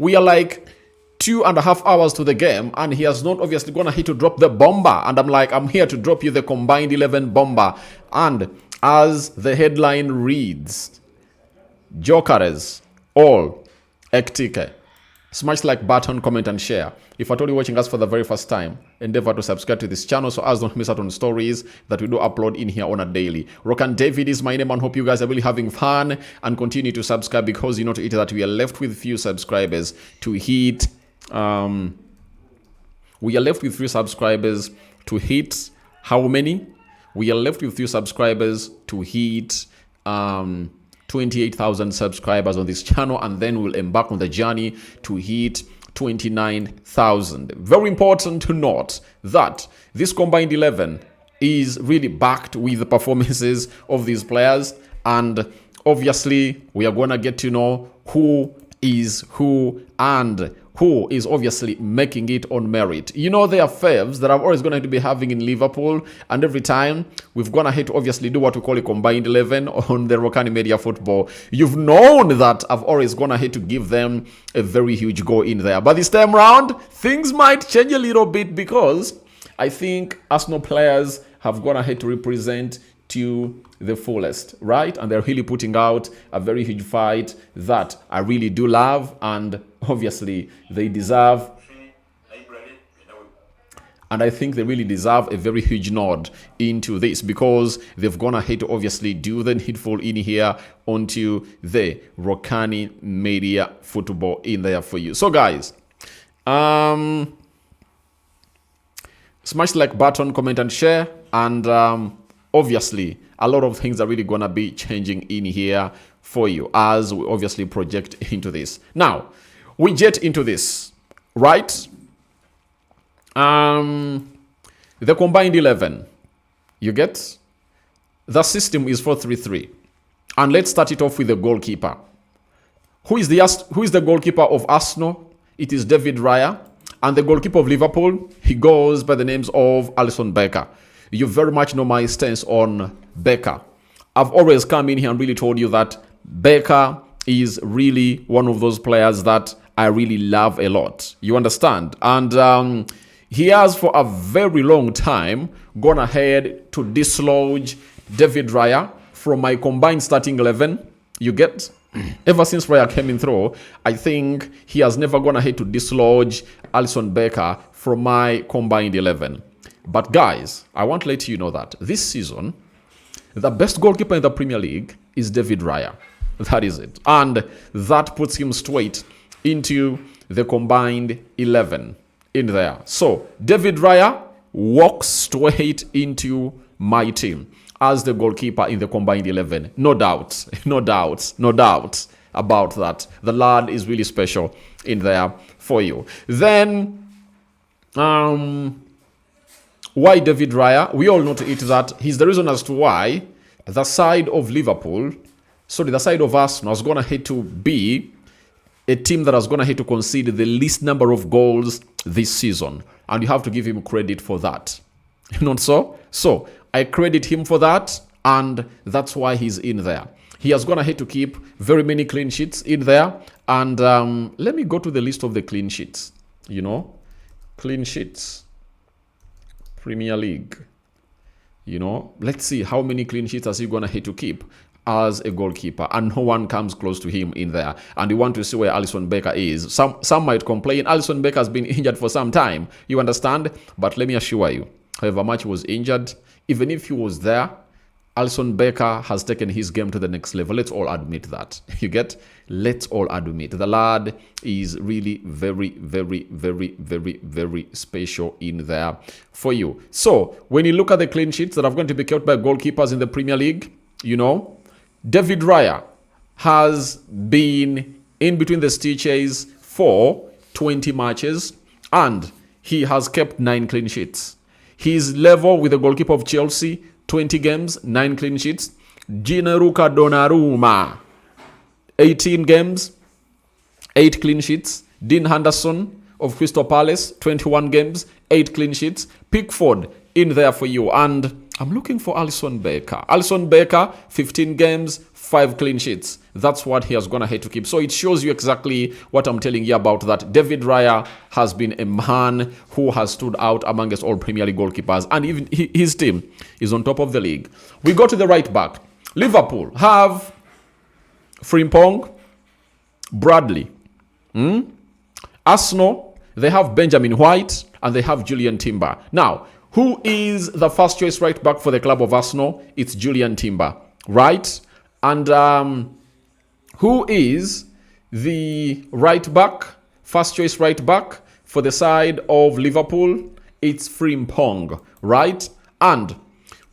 We are like 2.5 hours to the game, and he has not obviously gonna hit to drop the bomber. And I'm like, I'm here to drop you the combined 11 bomber. And as the headline reads, Gyokeres, all, Ekitike. Smash like button, comment and share. If at all you're watching us for the very first time, endeavor to subscribe to this channel so as don't miss out on stories that we do upload in here on a daily. Rokani David is my name, and hope you guys are really having fun, and continue to subscribe, because you know to it that we are left with few subscribers to hit we are left with few subscribers to hit how many? We are left with few subscribers to hit 28,000 subscribers on this channel, and then we'll embark on the journey to hit 29,000. Very important to note that this combined 11 is really backed with the performances of these players, and obviously we are gonna get to know who is who and who is obviously making it on merit. You know, there are faves that I'm always going to be having in Liverpool, and every time we've gone ahead to obviously do what we call a combined 11 on the Rokani Media Football. You've known that I've always gone ahead to give them a very huge go in there. But this time round, things might change a little bit, because I think Arsenal players have gone ahead to represent to the fullest, right? And they're really putting out a very huge fight that I really do love, and obviously they deserve, and I think they really deserve a very huge nod into this, because they've gone ahead to obviously do the needful in here onto the Rokani Media Football in there for you. So guys, smash the like button, comment and share, and obviously a lot of things are really gonna be changing in here for you as we obviously project into this. Now we get into this, right? The combined 11, you get, the system is 4-3-3, and let's start it off with the goalkeeper. Who is the goalkeeper of Arsenal? It is David Raya. And the goalkeeper of Liverpool, he goes by the names of Alisson Becker. You very much know my stance on Becker. I've always come in here and really told you that Becker is really one of those players that I really love a lot. You understand? And he has for a very long time gone ahead to dislodge David Raya from my combined starting 11. You get? Ever since Raya came in through, I think he has never gone ahead to dislodge Alisson Becker from my combined 11. But guys, I want to let you know that this season, the best goalkeeper in the Premier League is David Raya. That is it. And that puts him straight into the combined 11 in there. So David Raya walks straight into my team as the goalkeeper in the combined 11. No doubts, no doubts, no doubts about that. The lad is really special in there for you. Then, why David Raya? We all know to it that he's the reason as to why the side of Liverpool, sorry, the side of Arsenal is going to hate to be a team that is going to hate to concede the least number of goals this season. And you have to give him credit for that. Not so? So, I credit him for that, and that's why he's in there. He has gone ahead to keep very many clean sheets in there. And let me go to the list of the clean sheets. You know, clean sheets. Premier League. You know, let's see how many clean sheets has he gonna hit to keep as a goalkeeper, and no one comes close to him in there. And you want to see where Alisson Becker is. Some might complain Alisson Becker has been injured for some time. You understand? But let me assure you, however much he was injured, even if he was there, Alisson Becker has taken his game to the next level. Let's all admit that. You get? Let's all admit. The lad is really very, very, very, very, very special in there for you. So, when you look at the clean sheets that are going to be kept by goalkeepers in the Premier League, you know, David Raya has been in between the stitches for 20 matches, and he has kept 9 clean sheets. He's level with the goalkeeper of Chelsea, 20 games, 9 clean sheets. Gianluca Donnarumma, 18 games, 8 clean sheets. Dean Henderson of Crystal Palace, 21 games, 8 clean sheets. Pickford in there for you. And I'm looking for Alisson Becker. Alisson Becker, 15 games, 5 clean sheets. That's what he has gone ahead to keep. So it shows you exactly what I'm telling you about that. David Raya has been a man who has stood out amongst all Premier League goalkeepers. And even his team is on top of the league. We go to the right back. Liverpool have Frimpong, Bradley. Arsenal, they have Benjamin White and they have Julian Timber. Now, who is the first choice right back for the club of Arsenal? It's Julian Timber, right? And who is the right back, first choice right back for the side of Liverpool? It's Frimpong, right? And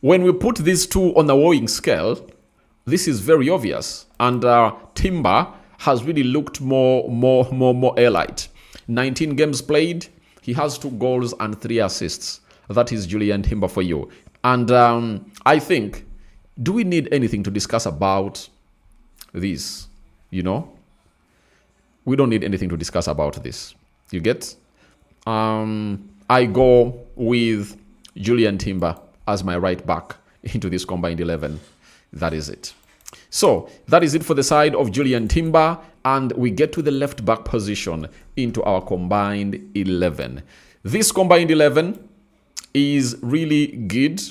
when we put these two on the weighing scale, this is very obvious. And Timber has really looked more elite. 19 games played, he has 2 goals and 3 assists. That is Julian Timber for you. And I think, do we need anything to discuss about this? You know? We don't need anything to discuss about this. You get? I go with Julian Timber as my right back into this combined 11. That is it. So, that is it for the side of Julian Timber. And we get to the left back position into our combined 11. This combined 11 is really good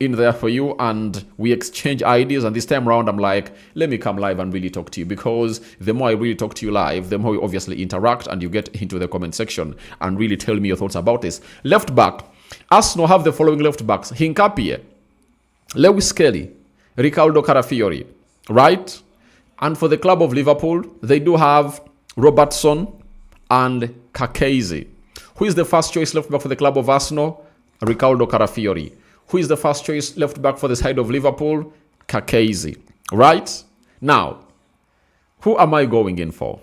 in there for you, and we exchange ideas. And this time around, I'm like, let me come live and really talk to you, because the more I really talk to you live, the more we obviously interact and you get into the comment section and really tell me your thoughts about this. Left back, Arsenal have the following left backs: Hinkapie, Lewis Kelly, Ricardo Carafiori, right? And for the club of Liverpool, they do have Robertson and Gyokeres. Who is the first choice left back for the club of Arsenal? Ricardo Carafiori. Who is the first choice left back for the side of Liverpool? Gyokeres. Right? Now, who am I going in for?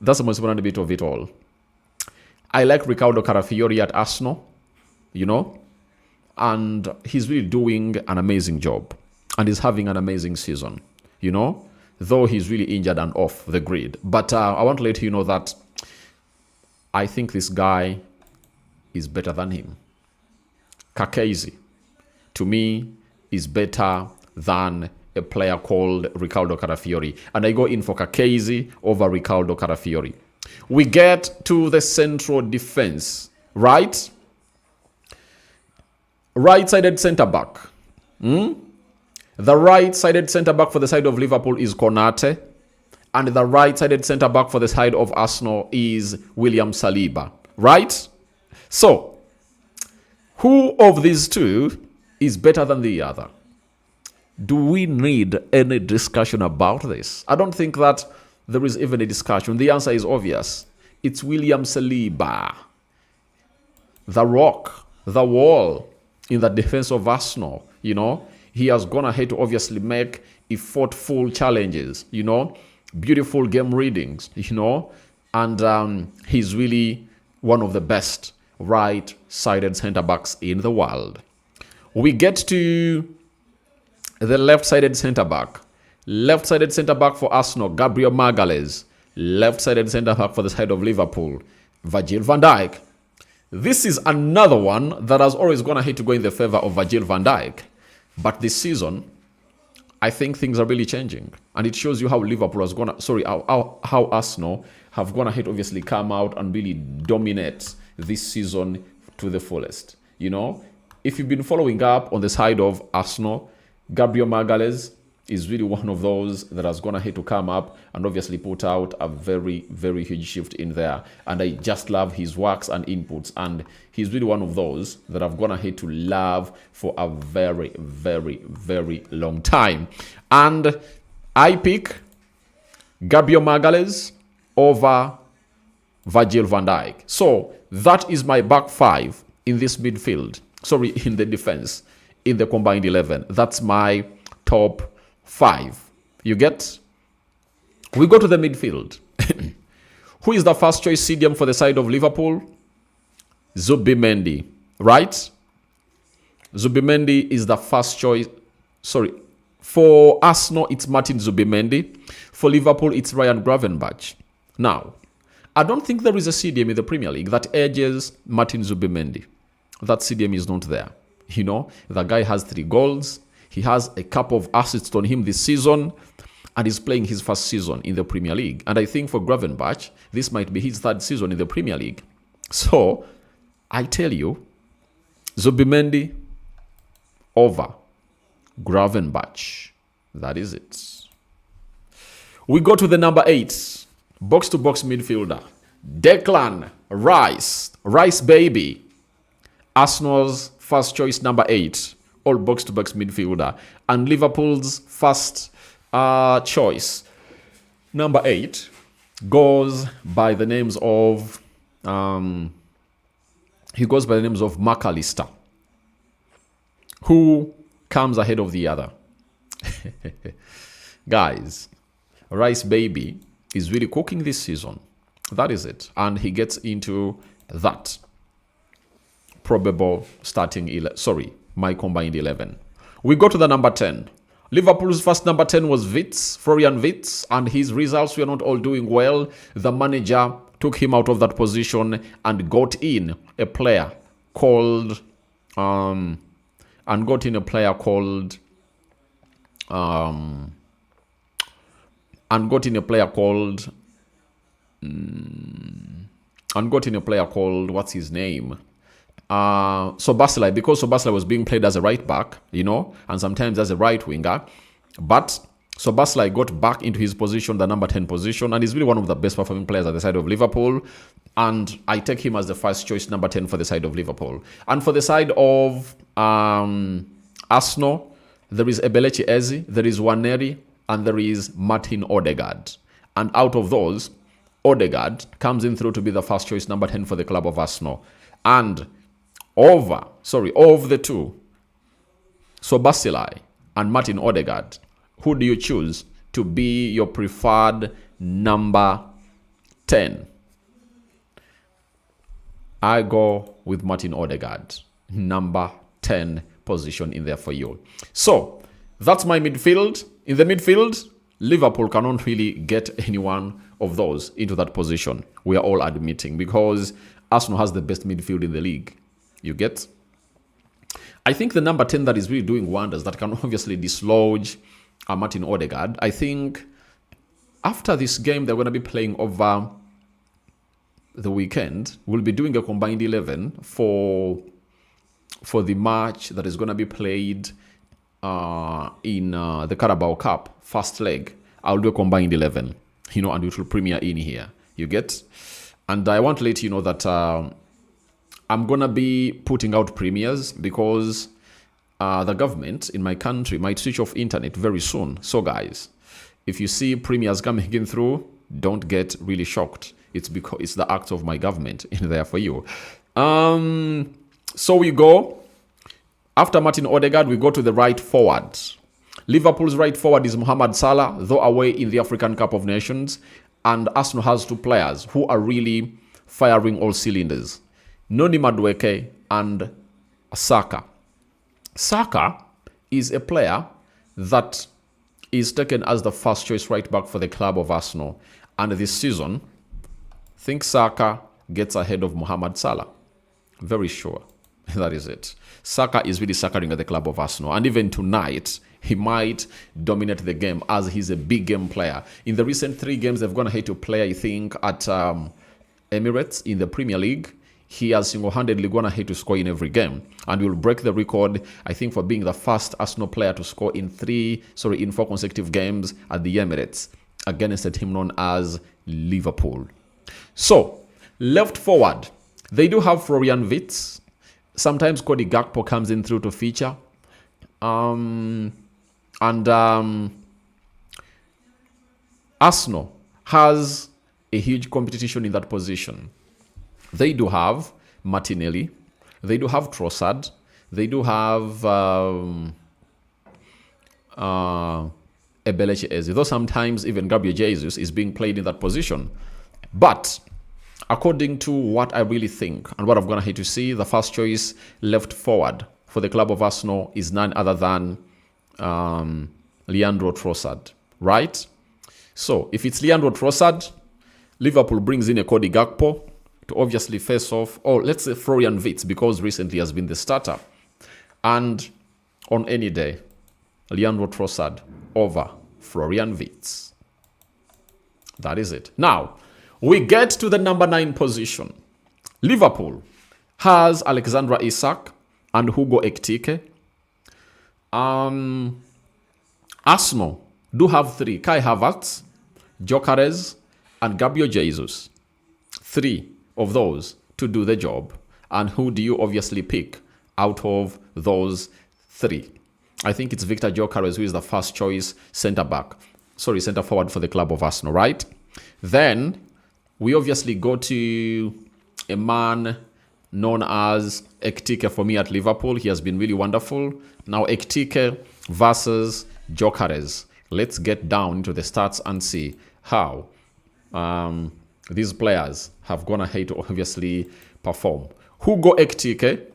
That's the most important bit of it all. I like Ricardo Carafiori at Arsenal, you know, and he's really doing an amazing job and he's having an amazing season, you know, though he's really injured and off the grid. But I want to let you know that I think this guy is better than him. Gyokeres, to me, is better than a player called Ricardo Carafiori. And I go in for Gyokeres over Ricardo Carafiori. We get to the central defense, right? Right-sided centre-back. The right-sided centre-back for the side of Liverpool is Konate. And the right-sided centre-back for the side of Arsenal is William Saliba, right? So, who of these two is better than the other? Do we need any discussion about this? I don't think that there is even a discussion. The answer is obvious. It's William Saliba. The rock, the wall in the defense of Arsenal, you know. He has gone ahead to obviously make effortful challenges, you know. Beautiful game readings, you know. And he's really one of the best right-sided centre-backs in the world. We get to the left-sided centre-back. Left-sided centre-back for Arsenal, Gabriel Magalhaes. Left-sided centre-back for the side of Liverpool, Virgil van Dijk. This is another one that has always gone ahead to go in the favour of Virgil van Dijk. But this season, I think things are really changing. And it shows you how Liverpool has gone, how Arsenal have gone ahead, obviously come out and really dominate this season to the fullest. You know, if you've been following up on the side of Arsenal, Gabriel Magalhaes is really one of those that has gone ahead to come up and obviously put out a very, very huge shift in there. And I just love his works and inputs. And he's really one of those that I've gone ahead to love for a very, very, very long time. And I pick Gabriel Magalhaes over Virgil van Dijk. So that is my back five in this midfield. Sorry, in the defense, in the combined 11. That's my top five. You get? We go to the midfield. Who is the first choice CDM for the side of Liverpool? Zubimendi, right? Zubimendi is the first choice. Sorry. For Arsenal, it's Martin Zubimendi. For Liverpool, it's Ryan Gravenberch. Now, I don't think there is a CDM in the Premier League that edges Martin Zubimendi. That CDM is not there. You know, the guy has 3 goals. He has a couple of assists on him this season, and he's playing his first season in the Premier League. And I think for Gravenberch, this might be his 3rd season in the Premier League. So, I tell you, Zubimendi over Gravenberch. That is it. We go to the number 8, box-to-box midfielder, Declan Rice. Rice baby. Arsenal's first choice number 8, all box-to-box midfielder. And Liverpool's first choice number 8 goes by the names of McAllister. Who comes ahead of the other? Guys, Rice baby is really cooking this season. That is it. And he gets into that probable starting 11. Sorry, my combined 11. We go to the number 10. Liverpool's first number 10 was Florian Wirtz, and his results were not all doing well. The manager took him out of that position and got in a player called what's his name? Sobaslai, because Sobaslai was being played as a right back, you know, and sometimes as a right winger. But Sobaslai got back into his position, the number 10 position, and he's really one of the best performing players at the side of Liverpool. And I take him as the first choice number 10 for the side of Liverpool. And for the side of Arsenal, there is Ebelechi Eze, there is Waneri, and there is Martin Odegaard. And out of those, Odegaard comes in through to be the first choice number 10 for the club of Arsenal. And of the two, Sobaslai and Martin Odegaard, who do you choose to be your preferred number 10? I go with Martin Odegaard, number 10 position in there for you. So that's my midfield. In the midfield, Liverpool cannot really get any one of those into that position. We are all admitting, because Arsenal has the best midfield in the league. You get? I think the number 10 that is really doing wonders, that can obviously dislodge Martin Odegaard. I think after this game, they're going to be playing over the weekend. We'll be doing a combined 11 for the match that is going to be played in the Carabao Cup first leg. I'll do a combined 11, you know, and it will premiere in here. You get? And I want to let you know that I'm going to be putting out premieres, because the government in my country might switch off internet very soon. So guys, if you see premieres coming in through, don't get really shocked. It's because it's the act of my government in there for you. So we go. After Martin Odegaard, we go to the right forward. Liverpool's right forward is Mohamed Salah, though away in the African Cup of Nations. And Arsenal has 2 players who are really firing all cylinders: Noni Madueke and Saka. Saka is a player that is taken as the first choice right back for the club of Arsenal. And this season, I think Saka gets ahead of Mohamed Salah. Very sure. That is it. Saka is really suckering at the club of Arsenal. And even tonight, he might dominate the game, as he's a big game player. In the recent 3 games, they've gone ahead to play, I think, at Emirates in the Premier League. He has single-handedly gone ahead to score in every game, and will break the record, I think, for being the first Arsenal player to score in 4 consecutive games at the Emirates against a team known as Liverpool. So, left forward, they do have Florian Wirtz. Sometimes Cody Gakpo comes in through to feature. Arsenal has a huge competition in that position. They do have Martinelli. They do have Trossard. They do have Ebelechi Eze, though sometimes even Gabriel Jesus is being played in that position. But according to what I really think and what I've gone ahead to see, the first choice left forward for the club of Arsenal is none other than Leandro Trossard, right? So if it's Leandro Trossard, Liverpool brings in a Cody Gakpo to obviously face off, or let's say Florian Wirtz, because recently has been the starter. And on any day, Leandro Trossard over Florian Wirtz. That is it. Now, we get to the number 9 position. Liverpool has Alexandra Isak and Hugo Ekitike. Arsenal do have 3. Kai Havertz, Gyokeres, and Gabriel Jesus. 3 of those to do the job. And who do you obviously pick out of those 3? I think it's Victor Gyokeres who is the first choice centre forward for the club of Arsenal, right? Then we obviously go to a man known as Ekitike for me at Liverpool. He has been really wonderful. Now Ekitike versus Gyokeres. Let's get down into the stats and see how these players have gone ahead to obviously perform. Hugo Ekitike,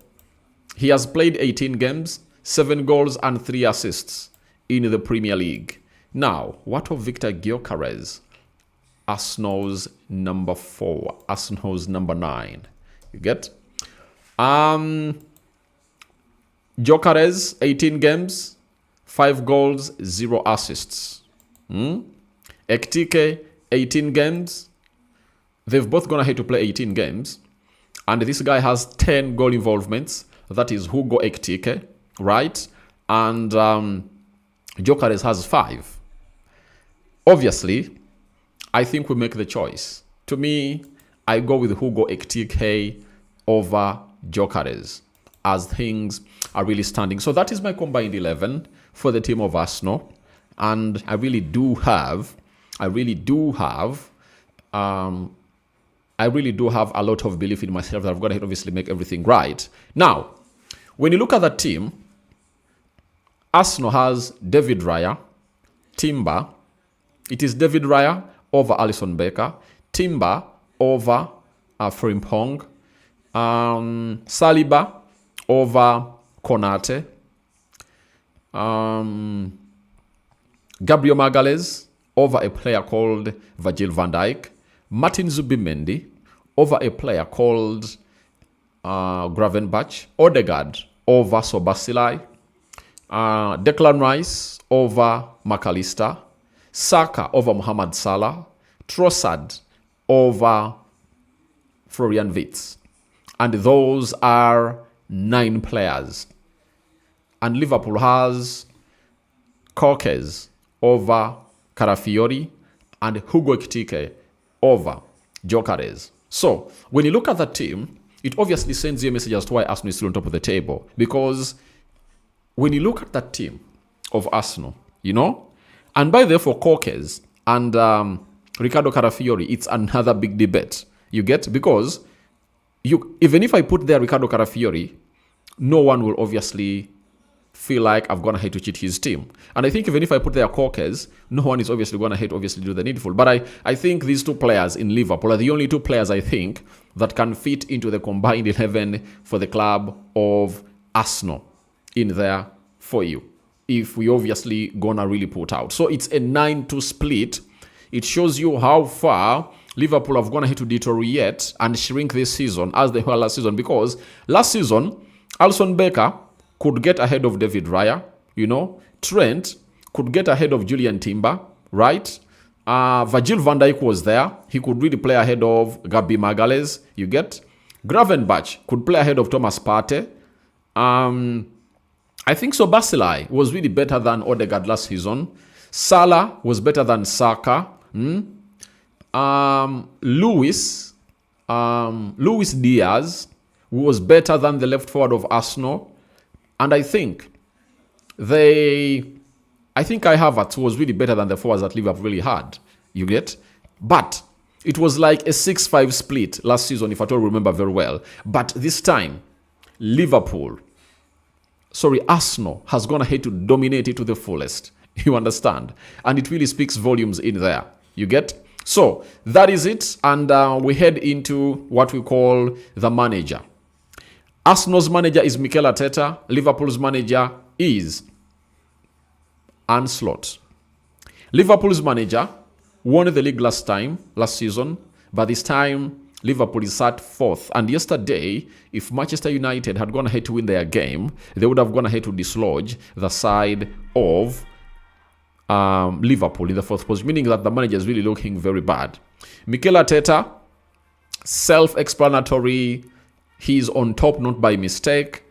he has played 18 games, 7 goals and 3 assists in the Premier League. Now, what of Victor Gyokeres? Arsenal's number 4, Arsenal's number 9. You get? Gyokeres, 18 games, 5 goals, 0 assists. Ekitike, 18 games. They've both gone ahead to play 18 games. And this guy has 10 goal involvements. That is Hugo Ekitike, right? And Gyokeres has 5. Obviously, I think we make the choice. To me, I go with Hugo Ekitike over Gyokeres as things are really standing. So that is my combined 11 for the team of Arsenal. And I really do have a lot of belief in myself that I've got to obviously make everything right. Now, when you look at that team, Arsenal has David Raya, Timber. It is David Raya over Alisson Becker, Timber over Frimpong, Saliba over Konate, Gabriel Magalhaes over a player called Virgil van Dijk, Martin Zubimendi over a player called Gravenberch, Odegaard over Sobasilai, Declan Rice over McAllister, Saka over Mohamed Salah, Trossard over Florian Wirtz. And those are 9 players. And Liverpool has Gyokeres over Carafiori and Hugo Ekitike over Gyokeres. So, when you look at that team, it obviously sends you a message as to why Arsenal is still on top of the table. Because when you look at that team of Arsenal, and by therefore Gyokeres and Ricardo Carafiori, it's another big debate. You get? Because even if I put there Ricardo Carafiori, no one will obviously feel like I've gone ahead to cheat his team. And I think even if I put there Gyokeres, no one is obviously going ahead to obviously do the needful. But I think these 2 players in Liverpool are the only 2 players I think that can fit into the combined 11 for the club of Arsenal in there for you, if we obviously gonna really put out. So it's a 9-2 split. It shows you how far Liverpool have gone ahead to deteriorate and shrink this season as they were last season. Because last season, Alisson Becker could get ahead of David Raya, Trent could get ahead of Julian Timber, right? Virgil van Dijk was there. He could really play ahead of Gabi Magalhaes, you get? Gravenberch could play ahead of Thomas Partey. I think Sobasilai was really better than Odegaard last season. Salah was better than Saka. Luis Diaz was better than the left forward of Arsenal. And I think Kai Havertz was really better than the forwards that Liverpool really had. You get? But it was like a 6-5 split last season, if I don't remember very well. But this time, Arsenal has gone ahead to dominate it to the fullest. You understand? And it really speaks volumes in there. You get? So, that is it. And we head into what we call the manager. Arsenal's manager is Mikel Arteta. Liverpool's manager is Arne Slot. Liverpool's manager won the league last season. But this time, Liverpool is sat fourth. And yesterday, if Manchester United had gone ahead to win their game, they would have gone ahead to dislodge the side of Liverpool in the fourth position, meaning that the manager is really looking very bad. Mikel Arteta, self-explanatory. He's on top, not by mistake.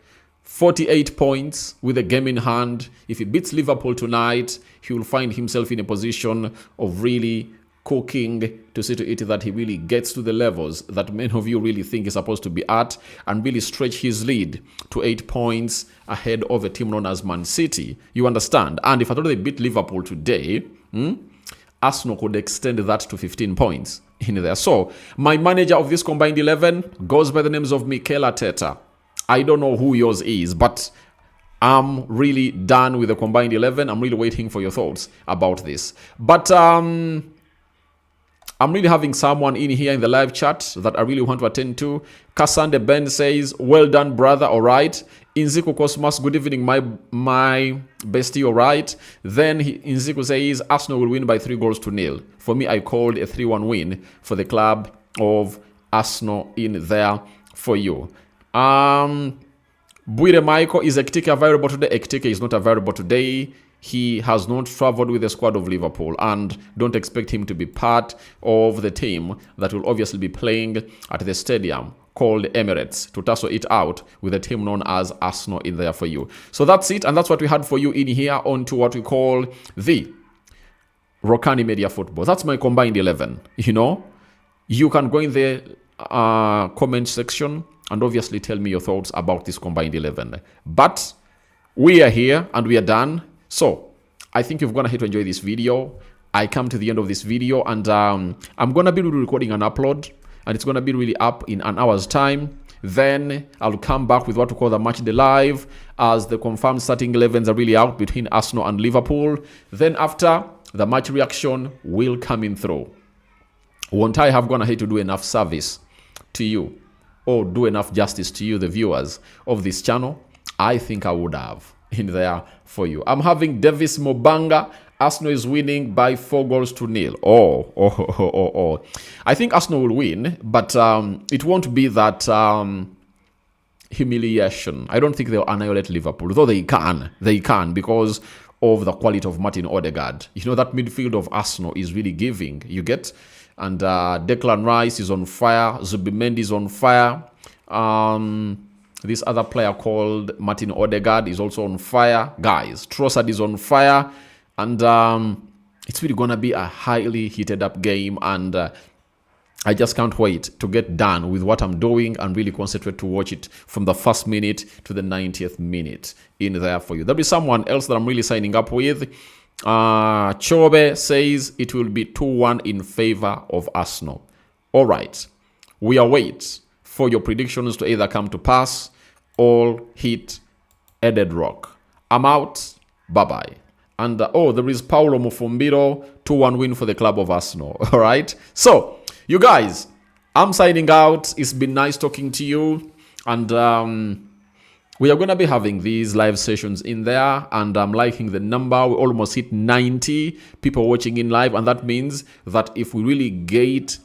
48 points with a game in hand. If he beats Liverpool tonight, he will find himself in a position of really cooking to see to it that he really gets to the levels that many of you really think he's supposed to be at and really stretch his lead to 8 points ahead of a team known as Man City. You understand? And if I thought they beat Liverpool today, Arsenal could extend that to 15 points in there. So my manager of this combined 11 goes by the names of Mikel Arteta. I don't know who yours is, but I'm really done with the combined 11. I'm really waiting for your thoughts about this. But I'm really having someone in here in the live chat that I really want to attend to. Kasande Ben says, well done, brother. All right. Inziku Cosmos, good evening, my bestie. All right. Then Inziku says, Arsenal will win by 3-0. For me, I called a 3-1 win for the club of Arsenal in there for you. Buire Michael, is Ekitike available today? Ekitike is not available today. He has not traveled with the squad of Liverpool, and don't expect him to be part of the team that will obviously be playing at the stadium called Emirates to tussle it out with a team known as Arsenal in there for you. So that's it, and that's what we had for you in here on to what we call the Rokani Media Football. That's my combined 11. You know, you can go in the comment section and obviously tell me your thoughts about this combined 11. But we are here and we are done. So I think you've gone ahead to enjoy this video. I come to the end of this video, and I'm going to be recording an upload, and it's going to be really up in an hour's time. Then I'll come back with what we call the match day live, as the confirmed starting 11s are really out between Arsenal and Liverpool. Then after, the match reaction will come in through. Won't I have gone ahead to do enough service to you, or do enough justice to you, the viewers of this channel? I think I would have in there for you. I'm having Davis Mobanga. Arsenal is winning by 4-0. I think Arsenal will win, but it won't be that humiliation. I don't think they'll annihilate Liverpool, though they can. They can, because of the quality of Martin Odegaard. You know, that midfield of Arsenal is really giving. You get? And Declan Rice is on fire. Zubimendi is on fire. This other player called Martin Odegaard is also on fire. Guys, Trossard is on fire. And it's really going to be a highly heated up game. And I just can't wait to get done with what I'm doing and really concentrate to watch it from the first minute to the 90th minute in there for you. There'll be someone else that I'm really signing up with. Chobe says it will be 2-1 in favor of Arsenal. All right. We await for your predictions to either come to pass or hit a dead rock. I'm out. Bye-bye. And there is Paulo Mufumbiro, 2-1 win for the club of Arsenal. All right. So, you guys, I'm signing out. It's been nice talking to you. And we are going to be having these live sessions in there. And I'm liking the number. We almost hit 90 people watching in live. And that means that if we really get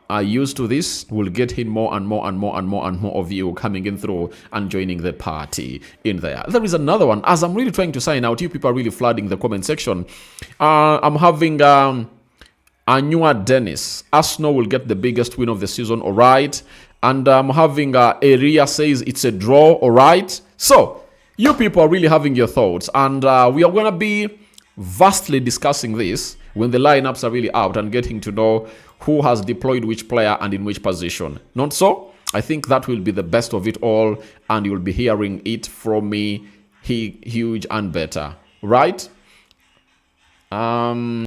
are used to this, we'll get in more and more of you coming in through and joining the party in there. There is another one. As I'm really trying to sign out, you people are really flooding the comment section. I'm having Anua Dennis. Arsenal will get the biggest win of the season, all right. And I'm having Eria says it's a draw, all right. So you people are really having your thoughts, and we are going to be vastly discussing this when the lineups are really out and getting to know who has deployed which player and in which position. Not so? I think that will be the best of it all, and you'll be hearing it from me huge and better, right?